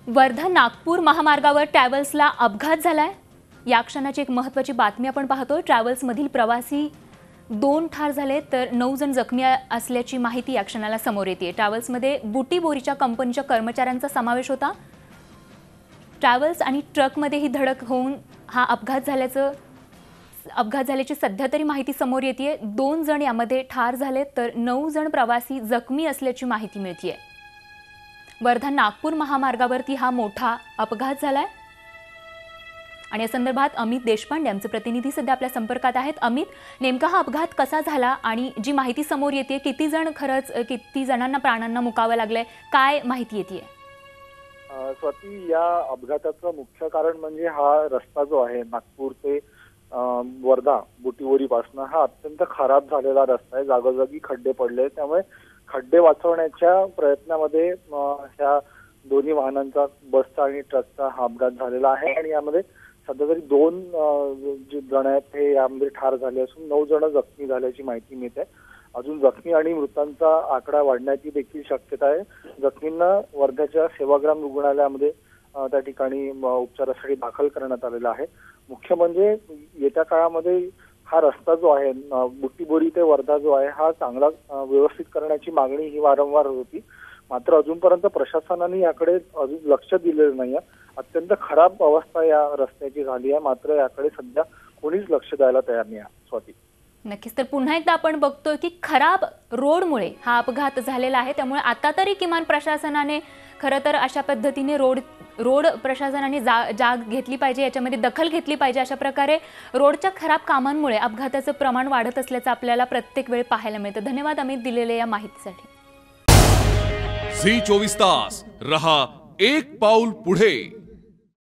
वर्धा नागपूर महामार्गावर ट्रॅव्हल्सला अपघात झालाय। या क्षणाची एक महत्त्वाची बातमी आपण पाहतोय। ट्रॅव्हल्समधील प्रवासी 2 ठार झाले तर 9 जण जखमी असल्याची माहिती या क्षणाला समोर येते। ट्रॅव्हल्समध्ये बुटीबोरीच्या कंपनीच्या कर्मचाऱ्यांचा समावेश होता। ट्रॅव्हल्स आणि ट्रकमध्ये ही धडक होऊन हा अपघात झाल्याची सध्या तरी माहिती समोर येते। 2 जण यामध्ये ठार झाले तर 9 जण प्रवासी जखमी असल्याची माहिती मिळते। वर्धा नागपूर महामार्गावरती हा मोठा अपघात झालाय आणि या संदर्भात अमित देशपांडे आमचे प्रतिनिधी सध्या आपल्या संपर्कात आहेत। अमित, नेमका हा अपघात कसा झाला आणि जी माहिती समोर येते किती जणांना प्राणांना मुकावं लागलंय, काय माहिती येते? स्वाती, या अपघाताचं मुख्य कारण म्हणजे हा रस्ता जो आहे नागपूर ते वर्धा बुटीबोरीपासून हा अत्यंत खराब झालेला रस्ता आहे। जागोजागी खड्डे पडले, त्यामुळे खड्डे वाचवण्याच्या प्रयत्नामध्ये ह्या दोन्ही वाहनांचा, बसचा आणि ट्रकचा हा अपघात झालेला आहे आणि यामध्ये सध्या तरी 2 जे जण आहेत हे यामध्ये ठार झाले असून 9 जण जखमी झाल्याची माहिती मिळते। अजून जखमी आणि मृतांचा आकडा वाढण्याची देखील शक्यता आहे। जखमींना वर्ध्याच्या सेवाग्राम रुग्णालयामध्ये त्या ठिकाणी उपचारासाठी दाखल करण्यात आलेला आहे। मुख्य म्हणजे येत्या काळामध्ये हा रस्ता जो आहे बुटीबोरी ते वर्धा जो आहे हा चांगला व्यवस्थित करण्याची मागणी ही वारंवार होती, मात्र अजूनपर्यंत प्रशासनाने याकडे अजून लक्ष दिलेलं नाही। अत्यंत खराब अवस्था या रस्त्याची झाली आहे, मात्र याकडे सध्या कोणीच लक्ष द्यायला तयार नाही आहे। स्वाती, नक्कीच, तर पुन्हा एकदा आपण बघतोय की खराब रोडमुळे हा अपघात झालेला आहे। त्यामुळे आता तरी किमान प्रशासनाने खरं तर अशा पद्धतीने रोड प्रशासनाने जाग घेतली पाहिजे, याच्यामध्ये दखल घेतली पाहिजे। अशा प्रकारे रोडच्या खराब कामांमुळे अपघाताचं प्रमाण वाढत असल्याचं आपल्याला प्रत्येक वेळ पाहायला मिळतं। धन्यवाद अमित, दिलेल्या या माहितीसाठी। झी 24 तास रहा एक पाऊल पुढे।